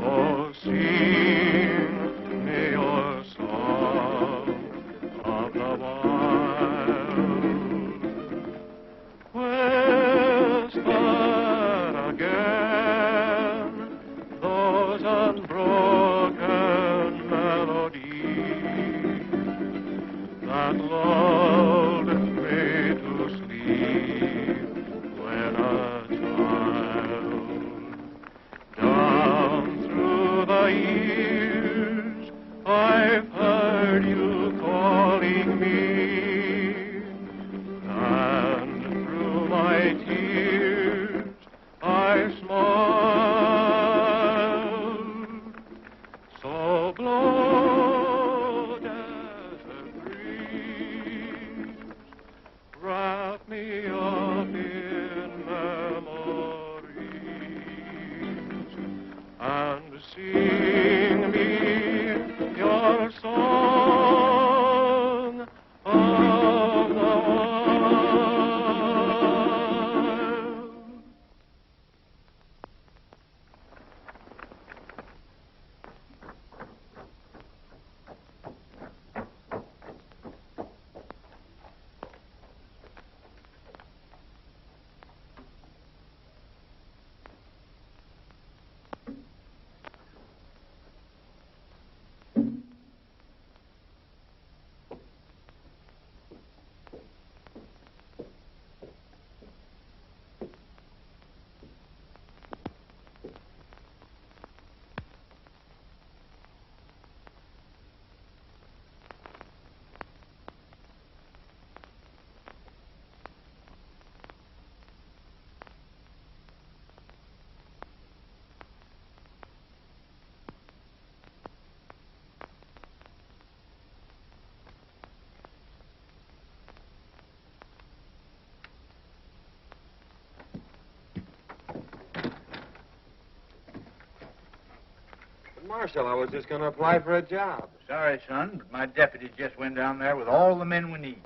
Oh, sing me your song of the wild. Whisper again those unbroken melodies that lulled me to sleep when a child. Down through the years I've heard you calling me, and through my tears I smiled. So blow, desert breeze, wrap me up in memories, and sing me your song of the wild. Marshal, I was just going to apply for a job. Sorry, son, but my deputy just went down there with all the men we need.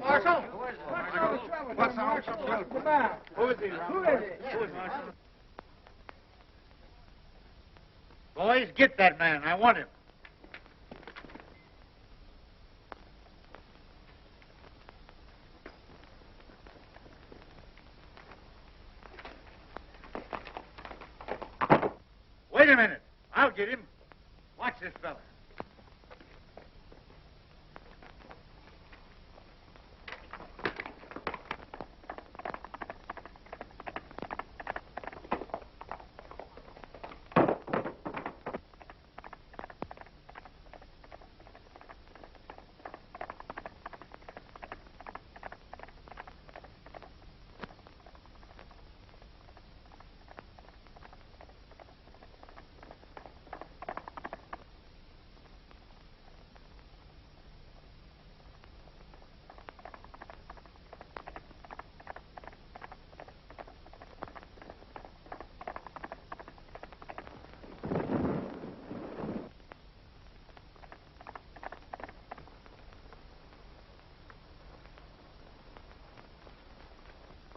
Marshal? What's the Marshal? Who is he, Who is it? Boys, get that man. I want him. Wait a minute. I'll get him. Watch this fella.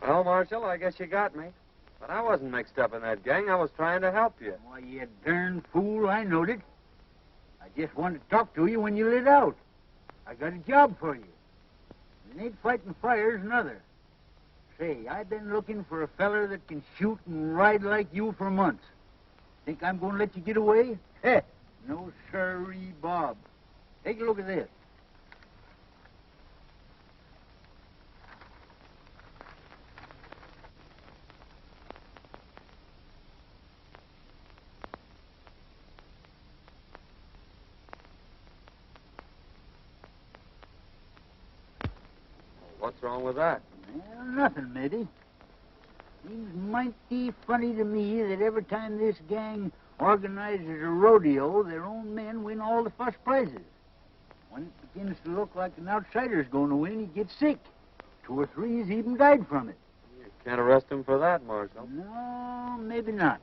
Well, Marshal, I guess you got me. But I wasn't mixed up in that gang. I was trying to help you. Why, you darn fool, I knowed it. I just wanted to talk to you when you lit out. I got a job for you. It ain't fighting fires, nother. Say, I've been looking for a feller that can shoot and ride like you for months. Think I'm going to let you get away? Heh, no sirree, Bob. Take a look at this. What's wrong with that? Well, nothing, maybe. Seems mighty funny to me that every time this gang organizes a rodeo, their own men win all the first prizes. When it begins to look like an outsider's going to win, he gets sick. 2 or 3 has even died from it. You can't arrest him for that, Marshal. No, maybe not.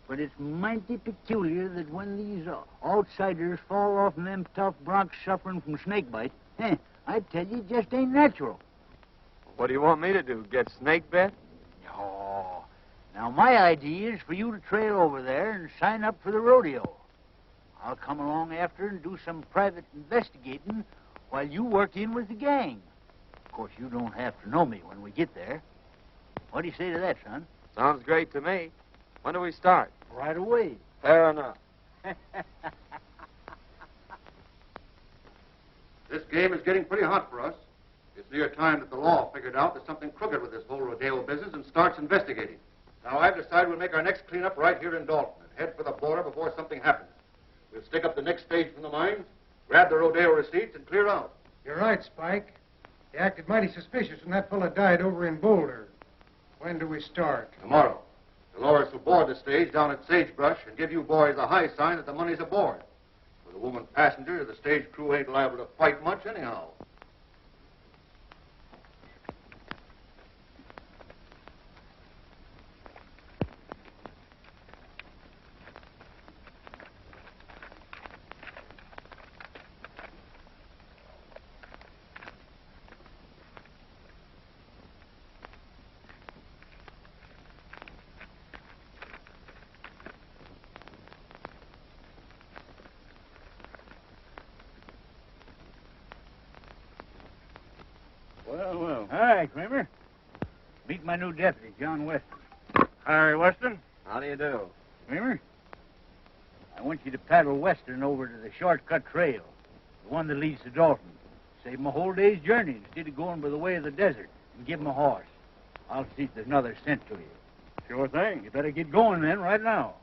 But it's mighty peculiar that when these outsiders fall off them tough broncs suffering from snakebite, I tell you, it just ain't natural. What do you want me to do, get snake bit? Oh, now my idea is for you to trail over there and sign up for the rodeo. I'll come along after and do some private investigating while you work in with the gang. Of course, you don't have to know me when we get there. What do you say to that, son? Sounds great to me. When do we start? Right away. Fair enough. This game is getting pretty hot for us. It's near time that the law figured out there's something crooked with this whole rodeo business and starts investigating. Now, I've decided we'll make our next cleanup right here in Dalton and head for the border before something happens. We'll stick up the next stage from the mines, grab the rodeo receipts, and clear out. You're right, Spike. He acted mighty suspicious when that fella died over in Boulder. When do we start? Tomorrow. Dolores will board the stage down at Sagebrush and give you boys a high sign that the money's aboard. With a woman passenger, the stage crew ain't liable to fight much anyhow. Well. Hi, Kramer. Meet my new deputy, John Weston. Hi, Weston. How do you do? Kramer, I want you to paddle western over to the shortcut trail, the one that leads to Dalton. Save him a whole day's journey instead of going by the way of the desert, and give him a horse. I'll see if there's another sent to you. Sure thing. You better get going then, right now.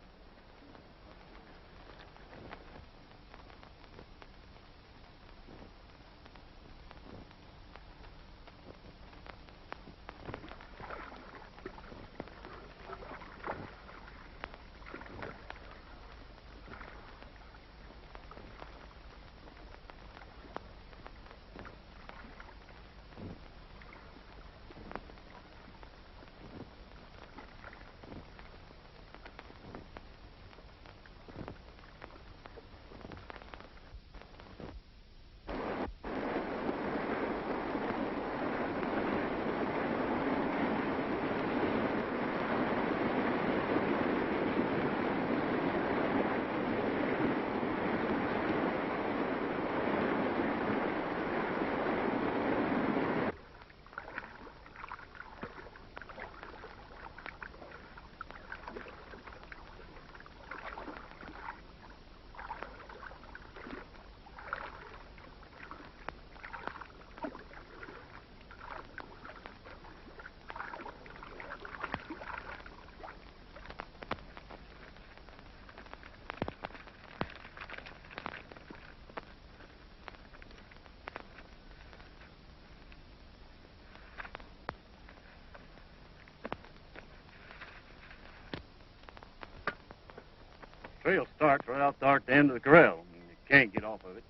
Trail starts right out there at the end of the corral. You can't get off of it.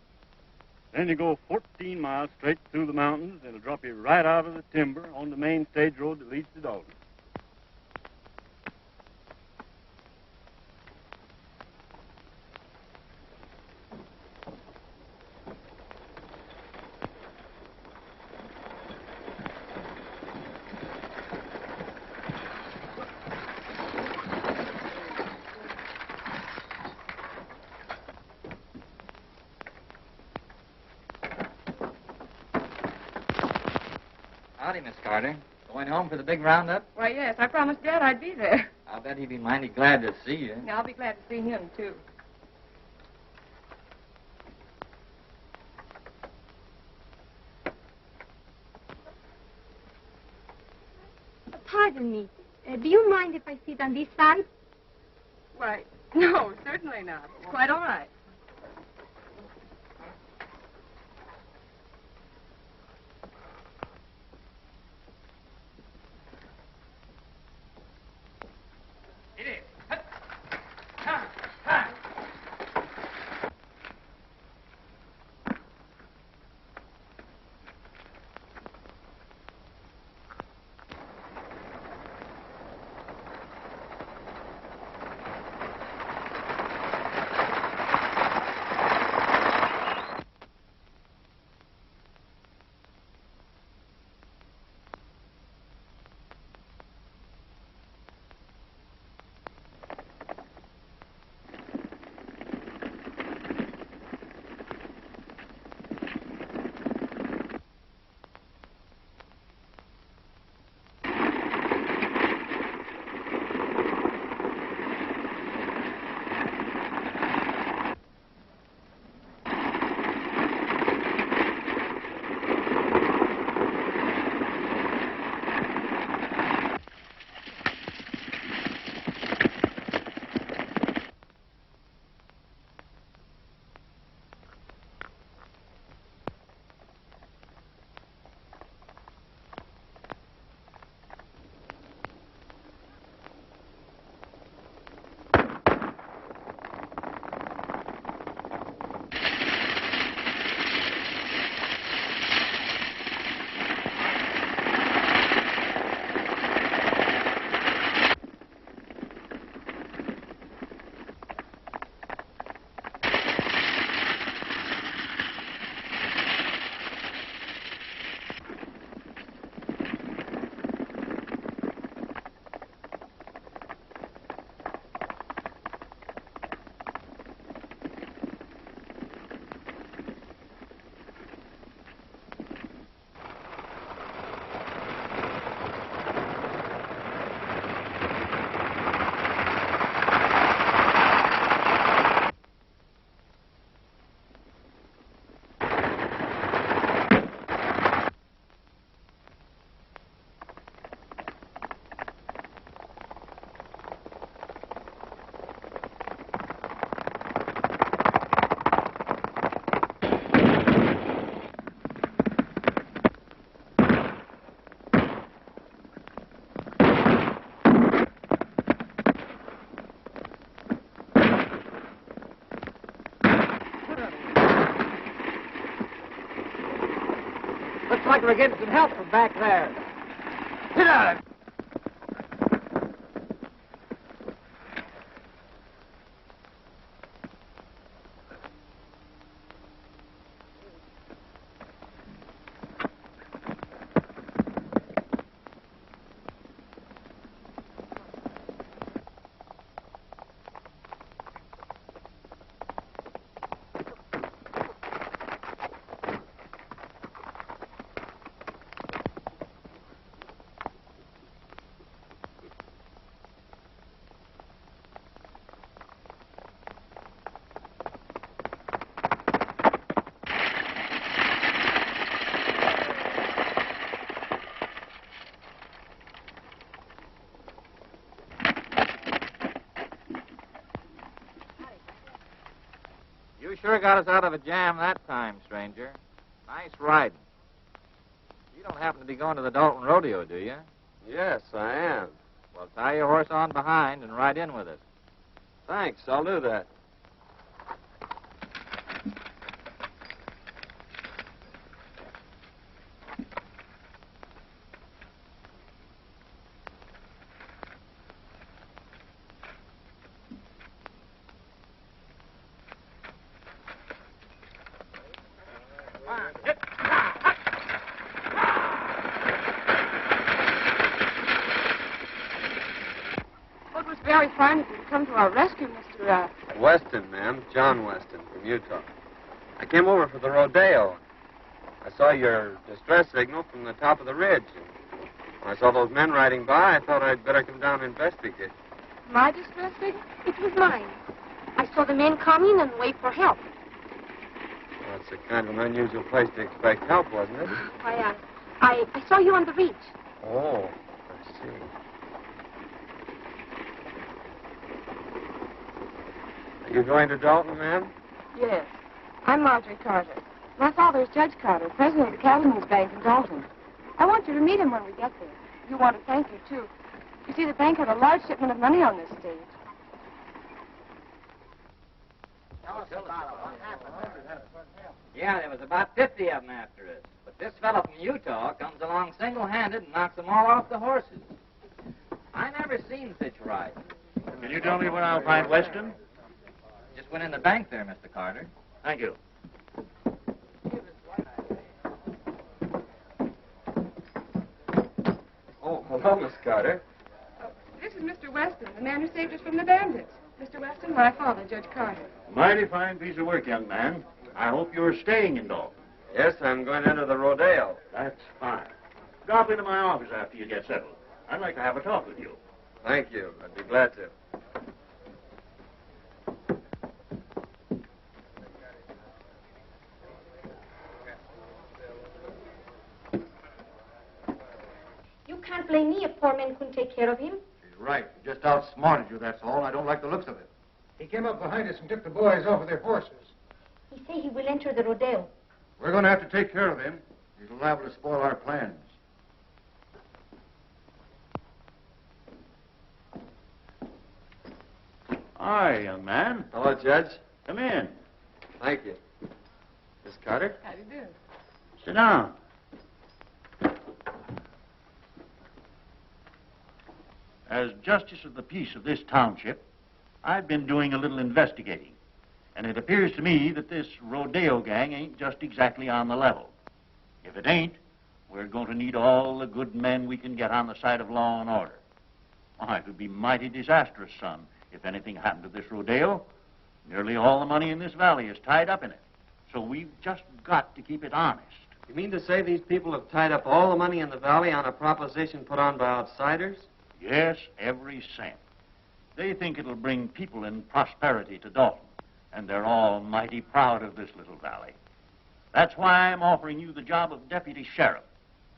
Then you go 14 miles straight through the mountains, and it'll drop you right out of the timber on the main stage road that leads to Dalton. Howdy, Miss Carter. Going home for the big roundup? Why, yes, I promised Dad I'd be there. I'll bet he'd be mighty glad to see you. Yeah, I'll be glad to see him, too. Pardon me. Do you mind if I sit on this side? Why, no, certainly not. It's quite all right. It is. Looks like we're getting some help from back there. Get out of it. You sure got us out of a jam that time, stranger. Nice riding. You don't happen to be going to the Dalton Rodeo, do you? Yes, I am. Well, tie your horse on behind and ride in with us. Thanks, I'll do that. Very fine of you to come to our rescue, Mr. Weston, ma'am. John Weston from Utah. I came over for the rodeo. I saw your distress signal from the top of the ridge. When I saw those men riding by, I thought I'd better come down and investigate. My distress signal? It was mine. I saw the men coming and wait for help. Well, it's a kind of an unusual place to expect help, wasn't it? I saw you on the reach. Oh, I see. Are you going to Dalton, ma'am? Yes. I'm Marjorie Carter. My father is Judge Carter, president of the Cattlemen's Bank in Dalton. I want you to meet him when we get there. You want to thank you, too. You see, the bank had a large shipment of money on this stage. Yeah, there was about 50 of them after us. But this fellow from Utah comes along single-handed and knocks them all off the horses. I never seen such riding. Can you tell me where I'll find Weston? Just went in the bank there, Mr. Carter. Thank you. Oh, hello, Miss Carter. This is Mr. Weston, the man who saved us from the bandits. Mr. Weston, my father, Judge Carter. Mighty fine piece of work, young man. I hope you're staying in Dalton. Yes, I'm going into the rodeo. That's fine. Drop into my office after you get settled. I'd like to have a talk with you. Thank you. I'd be glad to. You can't blame me if poor men couldn't take care of him. She's right. He just outsmarted you, that's all. I don't like the looks of it. He came up behind us and took the boys off of their horses. He say he will enter the rodeo. We're going to have to take care of him. He's liable to spoil our plans. Hi, young man. Hello, Judge. Come in. Thank you. Miss Carter? How do you do? Sit down. As justice of the peace of this township, I've been doing a little investigating. And it appears to me that this rodeo gang ain't just exactly on the level. If it ain't, we're going to need all the good men we can get on the side of law and order. Why, it would be mighty disastrous, son, if anything happened to this rodeo. Nearly all the money in this valley is tied up in it. So we've just got to keep it honest. You mean to say these people have tied up all the money in the valley on a proposition put on by outsiders? Yes, every cent. They think it'll bring people and prosperity to Dalton, and they're all mighty proud of this little valley. That's why I'm offering you the job of deputy sheriff.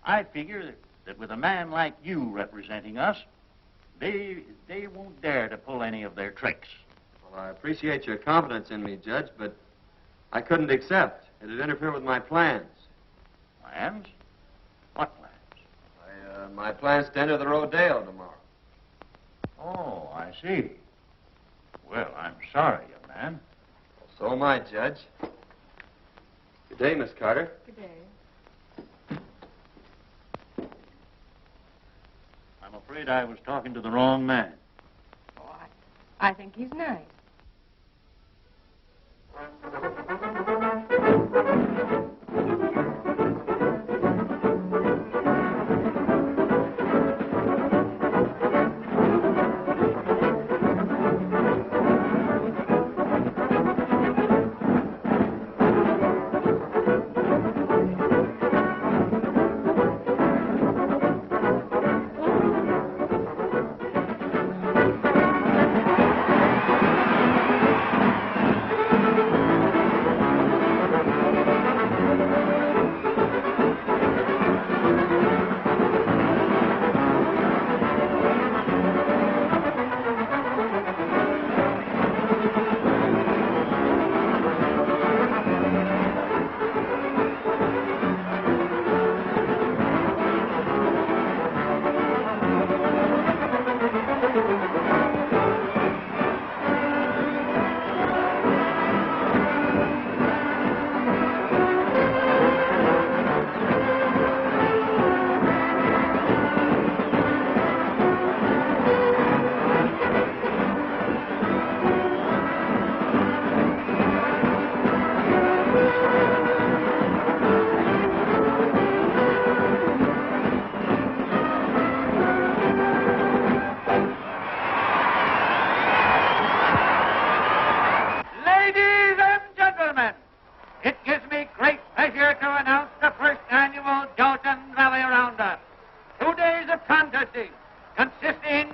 I figure that with a man like you representing us, they won't dare to pull any of their tricks. Well, I appreciate your confidence in me, Judge, but I couldn't accept. It'd interfere with my plans. Plans? What plans? My plans to enter the rodeo tomorrow. Oh, I see. Well, I'm sorry, young man. Well, so am I, Judge. Good day, Miss Carter. Good day. I'm afraid I was talking to the wrong man. Oh, I think he's nice.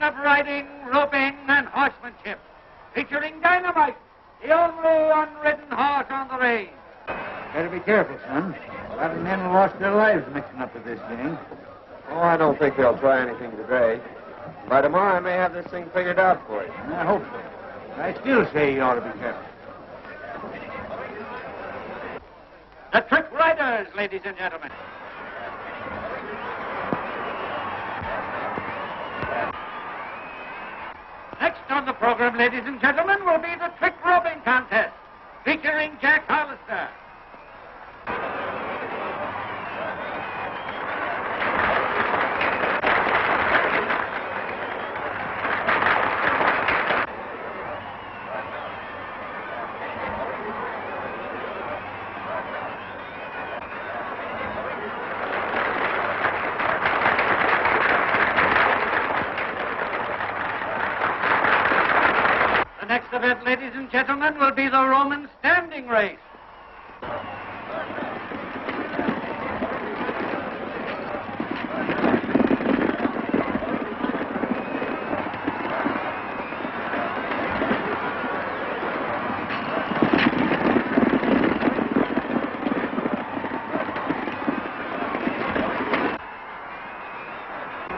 of riding, roping, and horsemanship, featuring Dynamite, the only unridden horse on the range. Better be careful, son. A lot of men have lost their lives mixing up with this gang. Oh, I don't think they'll try anything today. By tomorrow, I may have this thing figured out for you. I hope so. I still say you ought to be careful. The Trick Riders, ladies and gentlemen. Next on the program, ladies and gentlemen, will be the Trick Roping Contest, featuring Jack Hollister. The next event, ladies and gentlemen, will be the Roman standing race.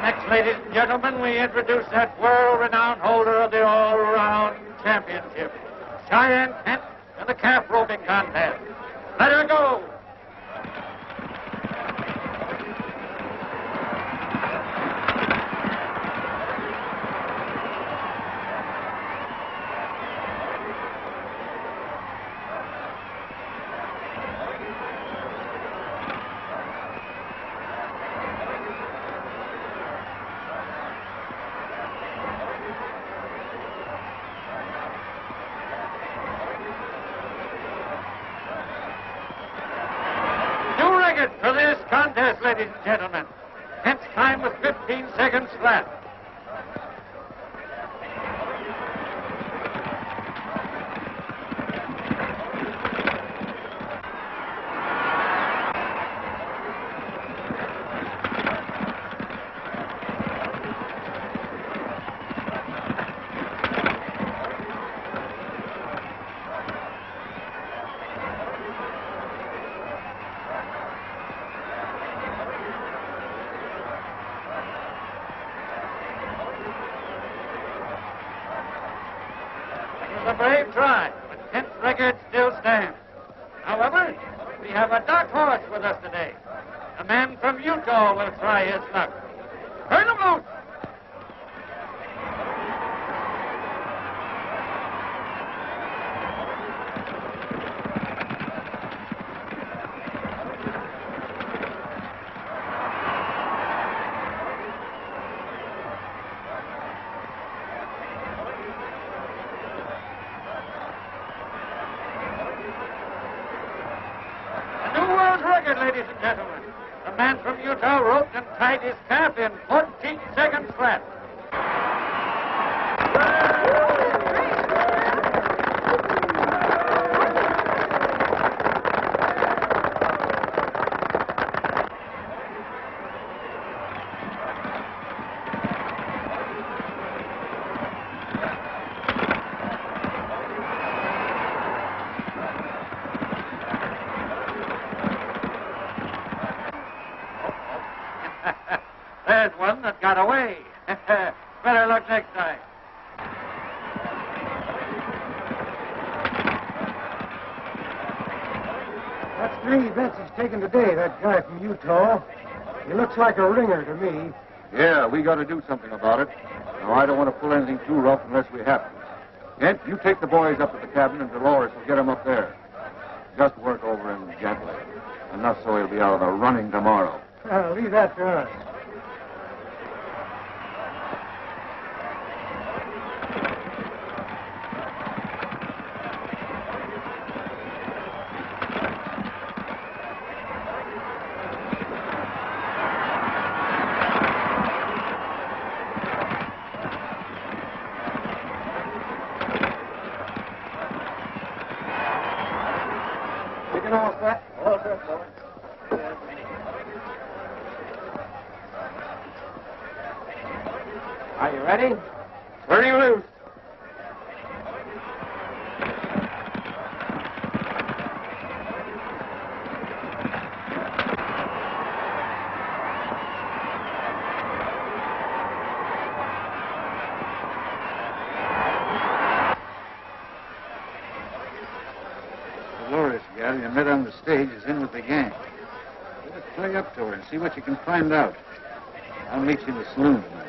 Next, ladies and gentlemen, we introduce that world-renowned holder of the all-round championship, Cheyenne Kent, in the calf roping contest. Let her go! For this contest, ladies and gentlemen. Kent's time was 15 seconds flat. A brave try, but Kent's record still stands. However, we have a dark horse with us today. A man from Utah will try his luck. Turn him loose! Ladies and gentlemen, the man from Utah roped and tied his calf in 14 seconds flat. There's one that got away. Better luck next time. That's 3 bets he's taken today, that guy from Utah. He looks like a ringer to me. Yeah, we got to do something about it. Now, I don't want to pull anything too rough unless we have to. Kent, you take the boys up to the cabin, and Dolores will get them up there. Just work over him gently. Enough so he'll be out of the running tomorrow. Leave that to us. All set? All set, fellas. Are you ready? Turn him loose. Gabby, you met on the stage, is in with the gang. Better play up to her and see what you can find out. I'll meet you in the saloon tonight.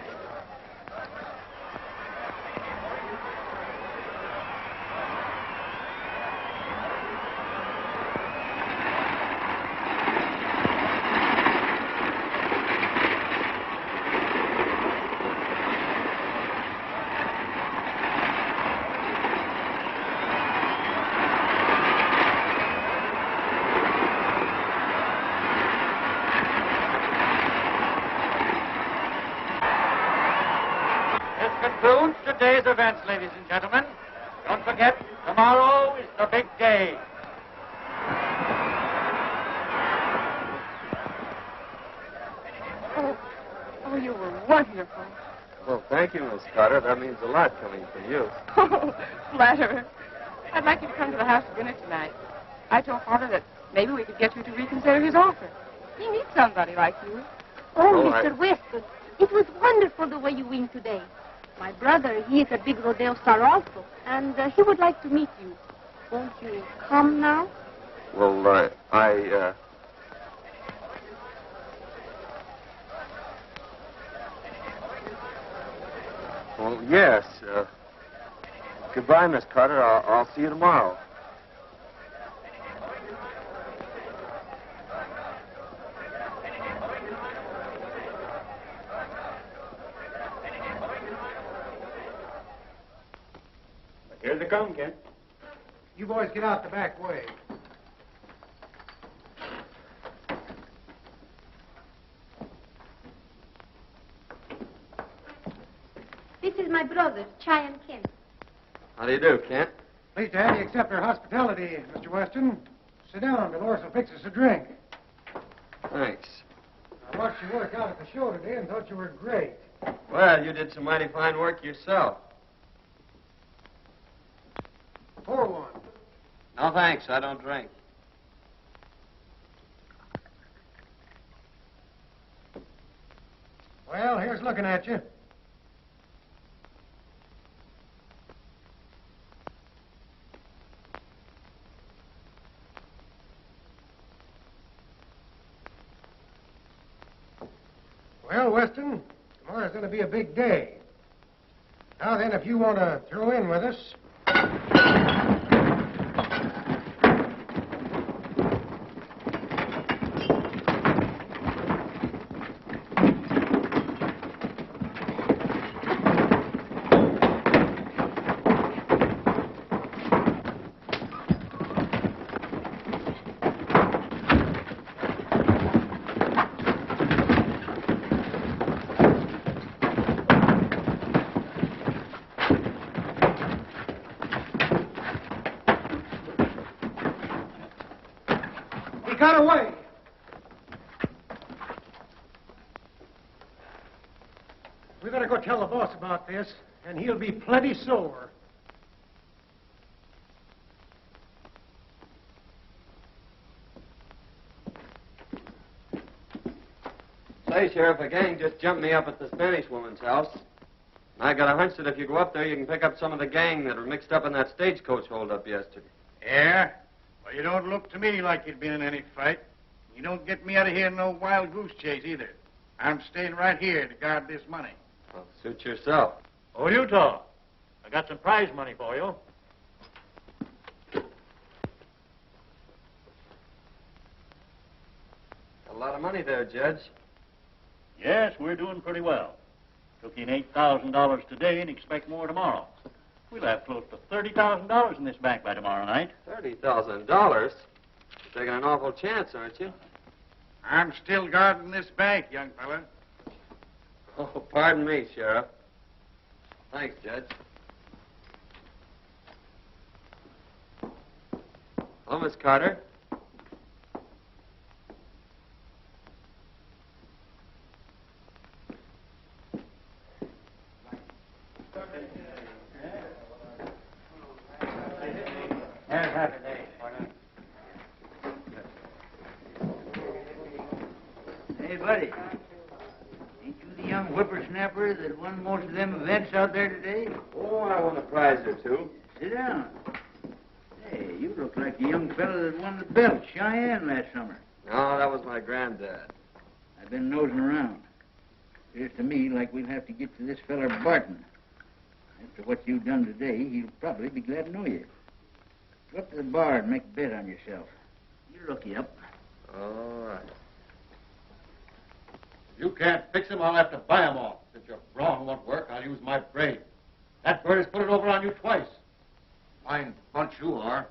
Concludes today's events, ladies and gentlemen. Don't forget, tomorrow is the big day. Oh, you were wonderful. Well, thank you, Miss Carter. That means a lot coming from you. Oh, flatterer. I'd like you to come to the house for dinner tonight. I told Father that maybe we could get you to reconsider his offer. He needs somebody like you. Oh, Mr. Weston, it was wonderful the way you win today. My brother, he is a big rodeo star also, and he would like to meet you. Won't you come now? Well, Well, yes. Goodbye, Miss Carter. I'll see you tomorrow. Here they come, Kent. You boys get out the back way. This is my brother, Cheyenne Kent. How do you do, Kent? Pleased to have you accept our hospitality, Mr. Weston. Sit down. Dolores will fix us a drink. Thanks. I watched you work out at the show today and thought you were great. Well, you did some mighty fine work yourself. Pour one. No, thanks. I don't drink. Well, here's looking at you. Well, Weston, tomorrow's going to be a big day. Now then, if you want to throw in with us... Got away. We better go tell the boss about this, and he'll be plenty sore. Say, Sheriff, a gang just jumped me up at the Spanish woman's house. And I got a hunch that if you go up there, you can pick up some of the gang that were mixed up in that stagecoach holdup yesterday. Yeah? Well, you don't look to me like you'd been in any fight. You don't get me out of here in no wild goose chase either. I'm staying right here to guard this money. Well, suit yourself. Oh, Utah. I got some prize money for you. A lot of money there, Judge. Yes, we're doing pretty well. Took in $8,000 today and expect more tomorrow. We'll have close to $30,000 in this bank by tomorrow night. $30,000? You're taking an awful chance, aren't you? I'm still guarding this bank, young fella. Oh, pardon me, Sheriff. Thanks, Judge. Hello, Miss Carter. There's half a day. Hey, buddy. Ain't you the young whippersnapper that won most of them events out there today? Oh, I won a prize or two. Sit down. Hey, you look like the young fellow that won the belt, Cheyenne, last summer. No, that was my granddad. I've been nosing around. Appears to me like we'll have to get to this feller Barton. After what you've done today, he'll probably be glad to know you. Go up to the bar and make a bet on yourself. You'll look you up. All right. If you can't fix him, I'll have to buy him off. Since your brawn won't work, I'll use my brain. That bird has put it over on you twice. Fine bunch you are.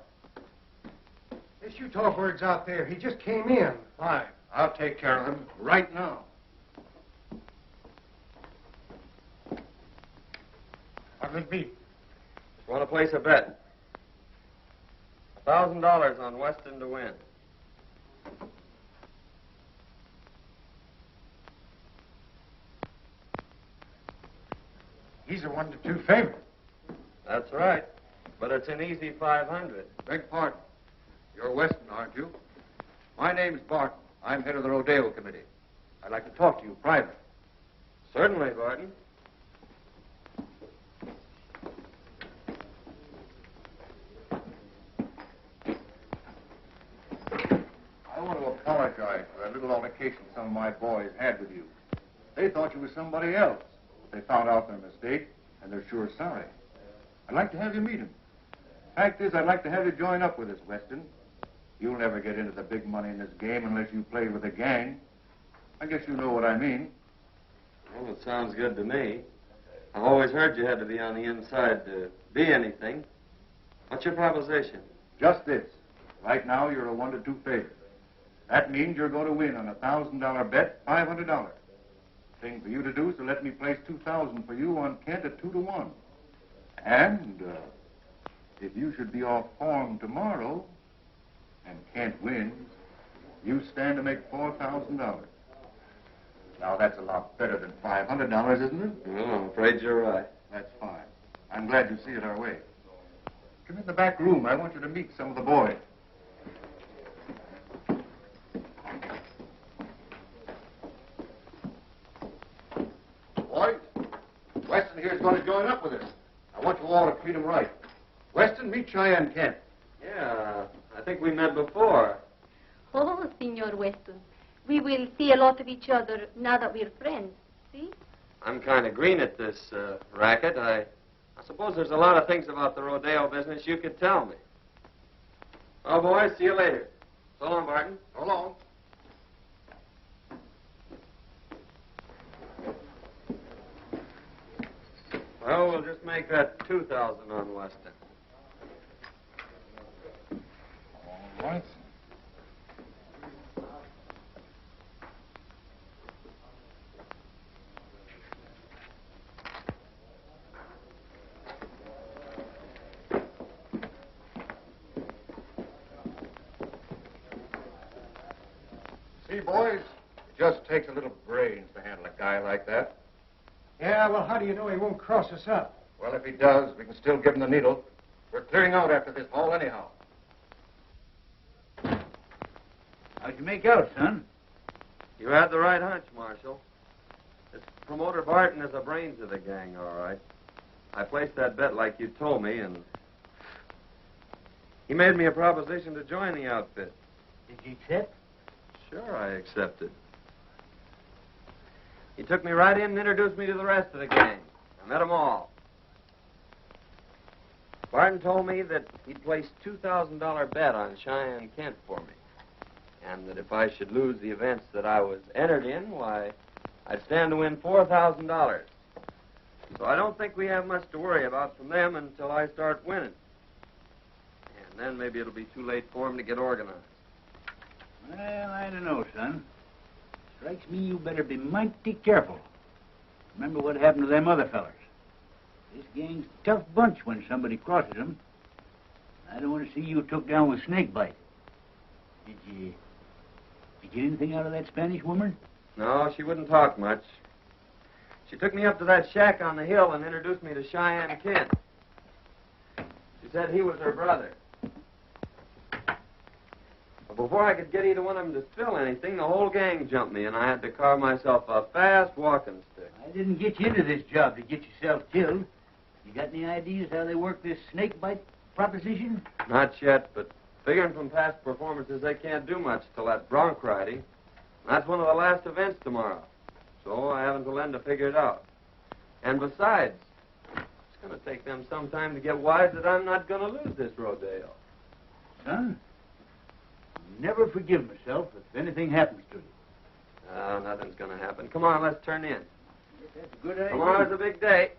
This Utah bird's out there. He just came in. Fine. I'll take care of him right now. What'll it be? Just want to place a bet. $1,000 on Weston to win. He's a 1-2 favorite. That's right. But it's an easy 500. Beg pardon. You're Weston, aren't you? My name's Barton. I'm head of the rodeo committee. I'd like to talk to you privately. Certainly, Barton. I want to apologize for that little altercation some of my boys had with you. They thought you were somebody else. They found out their mistake, and they're sure sorry. I'd like to have you meet them. Fact is, I'd like to have you join up with us, Weston. You'll never get into the big money in this game unless you play with a gang. I guess you know what I mean. Well, it sounds good to me. I've always heard you had to be on the inside to be anything. What's your proposition? Just this. Right now, you're a 1-2 favorite. That means you're going to win on a $1,000 bet, $500. Thing for you to do is to let me place $2,000 for you on Kent at 2-1. And if you should be off form tomorrow and Kent wins, you stand to make $4,000. Now that's a lot better than $500, isn't it? Well, I'm afraid you're right. That's fine. I'm glad you see it our way. Come in the back room. I want you to meet some of the boys. Boys, Weston here's going to join up with us. I want you all to treat him right. Weston, meet Cheyenne Kent. Yeah, I think we met before. Oh, Senor Weston. We will see a lot of each other now that we're friends. See? I'm kind of green at this racket. I suppose there's a lot of things about the rodeo business you could tell me. Well, boys, see you later. So long, Barton. So long. Well, we'll just make that 2,000 on Weston. All right. See, boys, it just takes a little brains to handle a guy like that. Yeah, well, how do you know he won't cross us up? Well, if he does, we can still give him the needle. We're clearing out after this haul anyhow. How'd you make out, son? You had the right hunch, Marshal. This promoter Barton is the brains of the gang, all right. I placed that bet like you told me, and he made me a proposition to join the outfit. Did you accept? Sure, I accepted. He took me right in and introduced me to the rest of the gang. I met them all. Barton told me that he'd placed $2,000 bet on Cheyenne Kent for me, and that if I should lose the events that I was entered in, why, I'd stand to win $4,000. So I don't think we have much to worry about from them until I start winning. And then maybe it'll be too late for them to get organized. Well, I don't know, son. Strikes me you better be mighty careful. Remember what happened to them other fellers. This gang's a tough bunch when somebody crosses them. I don't want to see you took down with snakebite. Did you get anything out of that Spanish woman? No, she wouldn't talk much. She took me up to that shack on the hill and introduced me to Cheyenne Kent. She said he was her brother. But before I could get either one of them to spill anything, the whole gang jumped me, and I had to carve myself a fast walking stick. I didn't get you into this job to get yourself killed. You got any ideas how they work this snake bite proposition? Not yet, but figuring from past performances, they can't do much till that bronc riding. That's one of the last events tomorrow. So I haven't till then to figure it out. And besides, it's going to take them some time to get wise that I'm not going to lose this rodeo. Son, I'll never forgive myself if anything happens to you. Nothing's going to happen. Come on, let's turn in. That's a good idea. Tomorrow's a big day.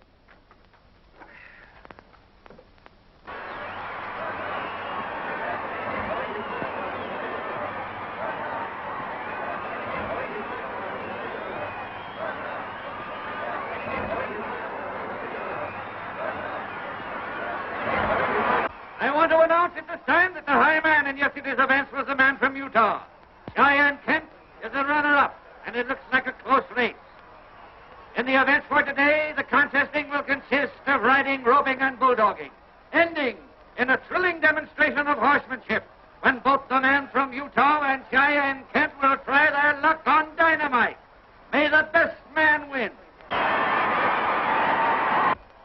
I want to announce at this time that the high man in yesterday's events was the man from Utah. Cheyenne Kent is the runner-up, and it looks like a close race. In the events for today, the contesting will consist of riding, roping, and bulldogging, ending in a thrilling demonstration of horsemanship when both the man from Utah and Cheyenne Kent will try their luck on dynamite. May the best man win.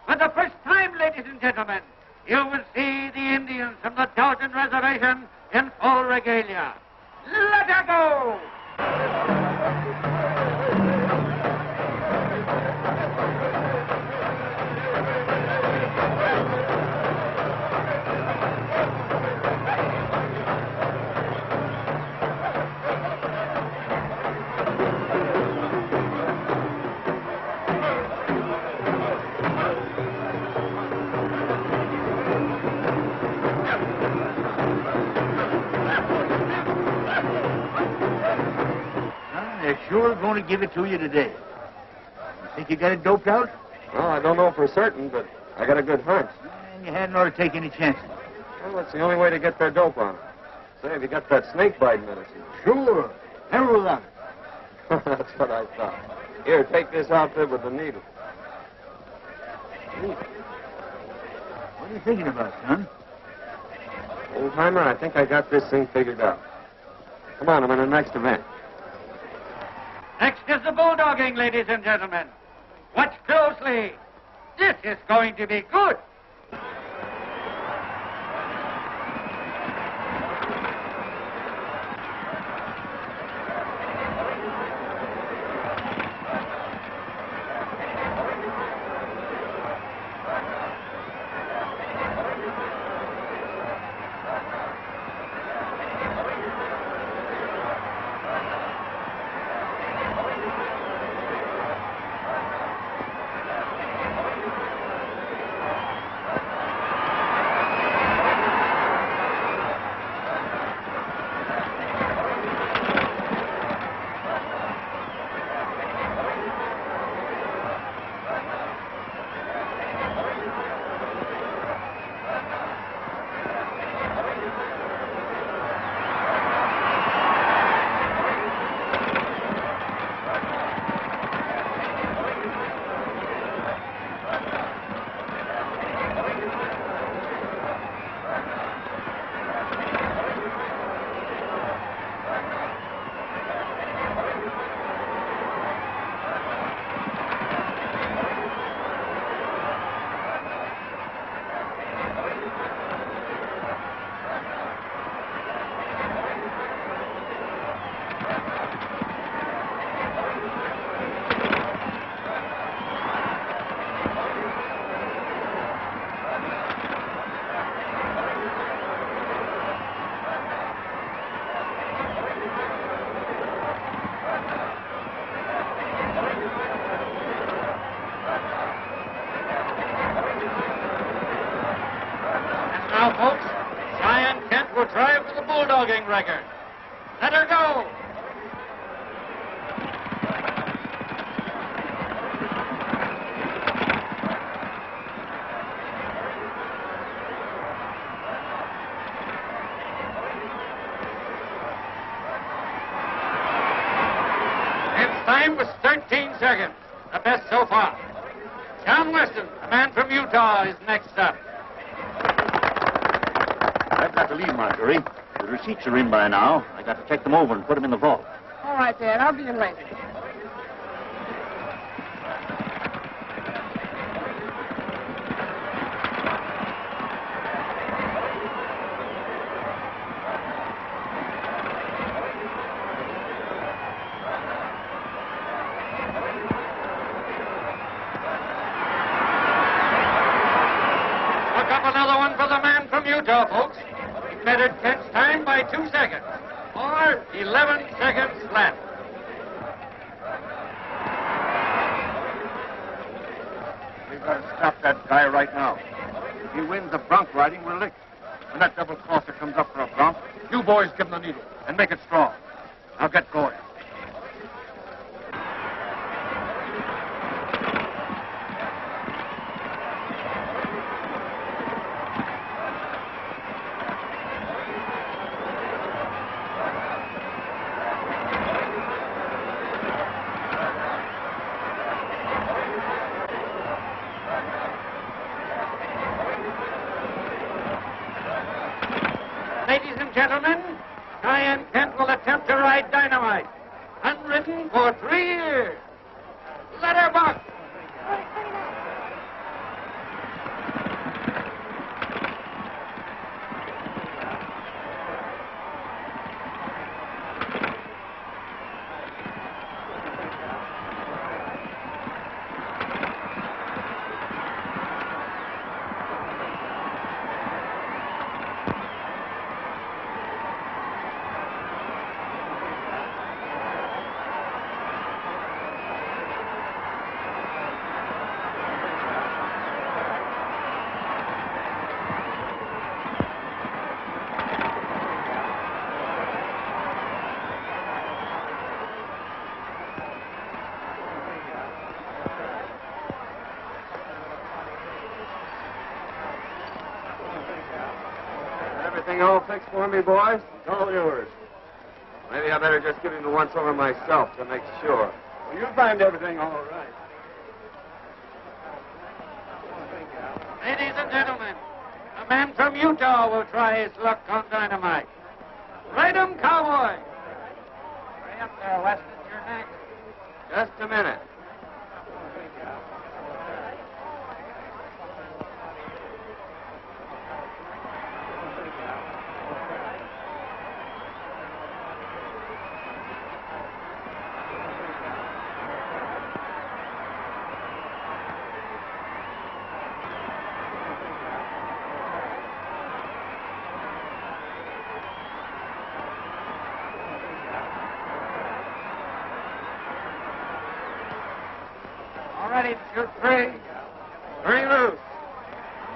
For the first time, ladies and gentlemen, you will see the Indians from the Dalton Reservation in full regalia. Let her go! They're sure going to give it to you today. You think you got it doped out? Well, I don't know for certain, but I got a good hunch. And you hadn't ought to take any chances. Well, that's the only way to get their dope on it. Say, have you got that snake bite medicine? Sure. Heroin on it. That's what I thought. Here, take this outfit with the needle. What are you thinking about, son? Old-timer, I think I got this thing figured out. Come on, I'm in the next event. Next is the bulldogging, ladies and gentlemen. Watch closely. This is going to be good. Now, folks, Cheyenne Kent will try for the bulldogging record. Let her go. Its time was 13 seconds. the best so far. John Weston, a man from Utah, is next up. I've got to leave, Marjorie. The receipts are in by now. I got to check them over and put them in the vault. All right, Dad. I'll be in later. Look up another one for the man from Utah, folks. He bettered Kent's time by 2 seconds. Or 11 seconds left. We've got to stop that guy right now. If he wins the bronc riding, we're licked. When that double crosser comes up for a bronc, you boys give him the needle and make it strong. Now get going. Ladies and gentlemen, Diane Kent will attempt to ride dynamite. Unridden for 3 years. Let her buck. Everything all fixed for me, boys? It's all yours. Maybe I better just give him the once-over myself to make sure. Well, you'll find everything all right. Ladies and gentlemen, a man from Utah will try his luck on dynamite. Ride 'em, cowboy. Hurry up there, Weston. You're next. Just a minute. Ready to shoot 3. 3 loose.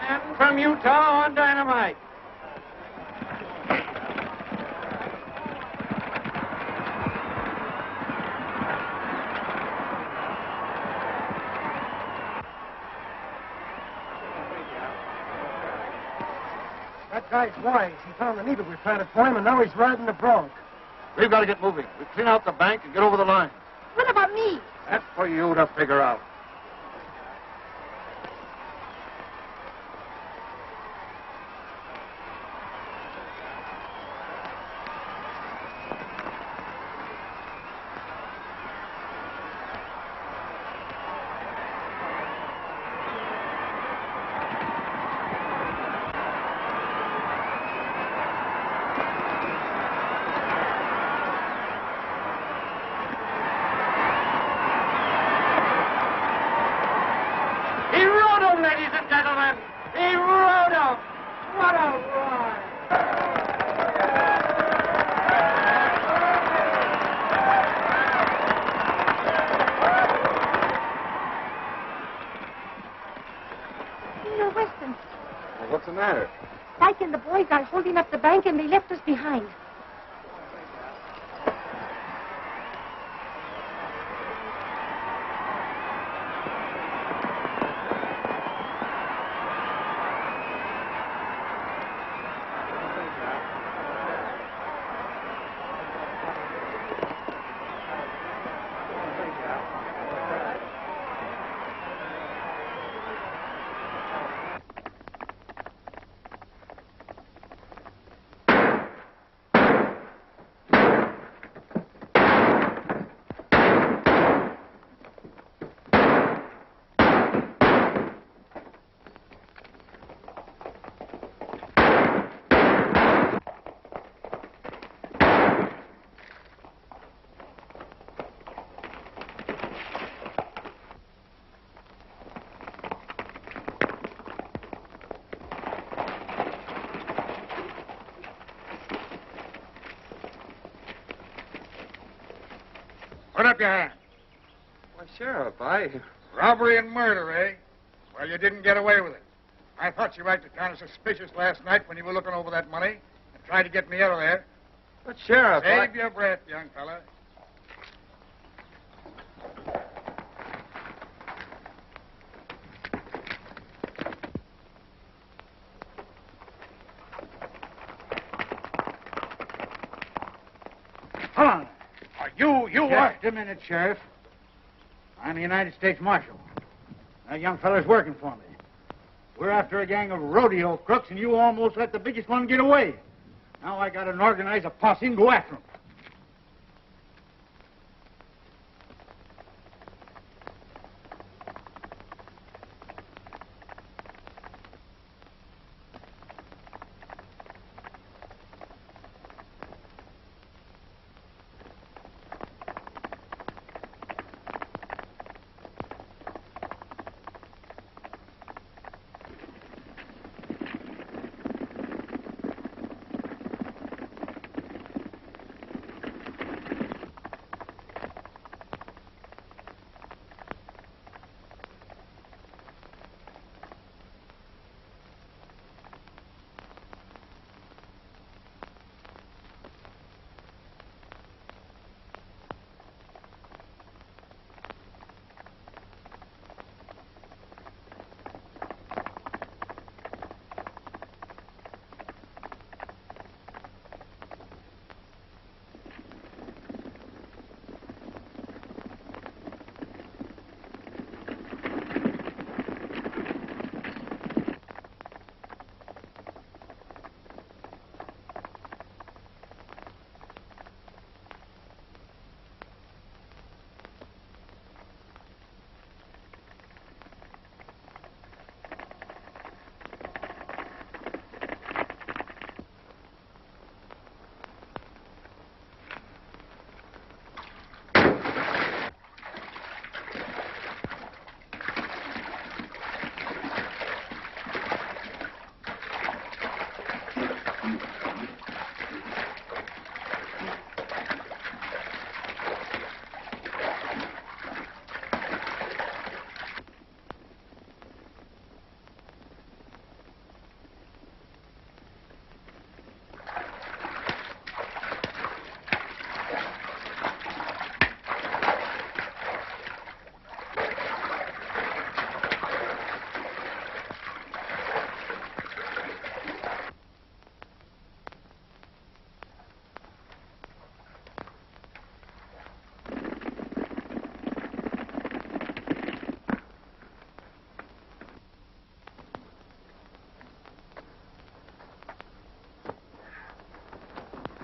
Men from Utah on dynamite. That guy's wise. He found the needle we planted for him, and now he's riding the bronc. We've got to get moving. We clean out the bank and get over the line. What about me? That's for you to figure out. Ladies and gentlemen, he rode him. What a ride! Mr. Weston, Well, what's the matter? Spike and the boys are holding up the bank, and they left us behind. Put up your hand. Why, Sheriff, I... Robbery and murder, eh? Well, you didn't get away with it. I thought you acted kind of suspicious last night when you were looking over that money and tried to get me out of there. But, Sheriff, Save your breath, young fella. Hold on. You what? Just a minute, Sheriff. I'm the United States Marshal. That young fella's working for me. We're after a gang of rodeo crooks, and you almost let the biggest one get away. Now I gotta organize a posse and go after him.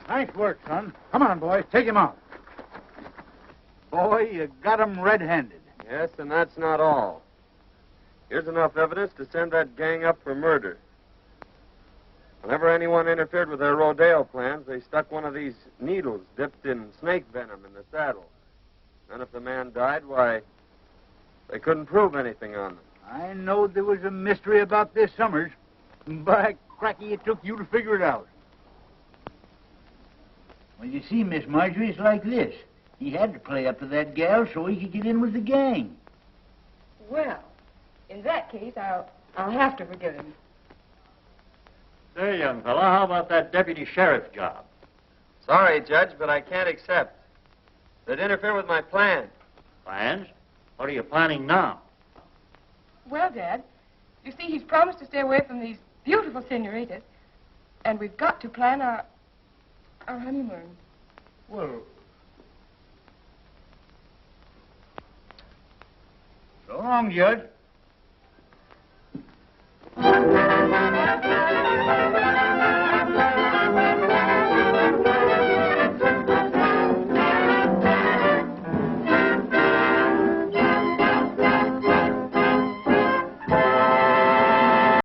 Nice work, son. Come on, boys. Take him out. Boy, you got him red-handed. Yes, and that's not all. Here's enough evidence to send that gang up for murder. Whenever anyone interfered with their rodeo plans, they stuck one of these needles dipped in snake venom in the saddle. And if the man died, why, they couldn't prove anything on them. I knowed there was a mystery about this, Summers. By cracky, it took you to figure it out. Well, you see, Miss Marjorie, it's like this. He had to play up to that gal so he could get in with the gang. Well, in that case, I'll have to forgive him. Say, young fella, how about that deputy sheriff job? Sorry, Judge, but I can't accept. They'd interfere with my plan. Plans? What are you planning now? Well, Dad, you see, he's promised to stay away from these beautiful senoritas, and we've got to plan our honeymoon. Well, so long, Judge.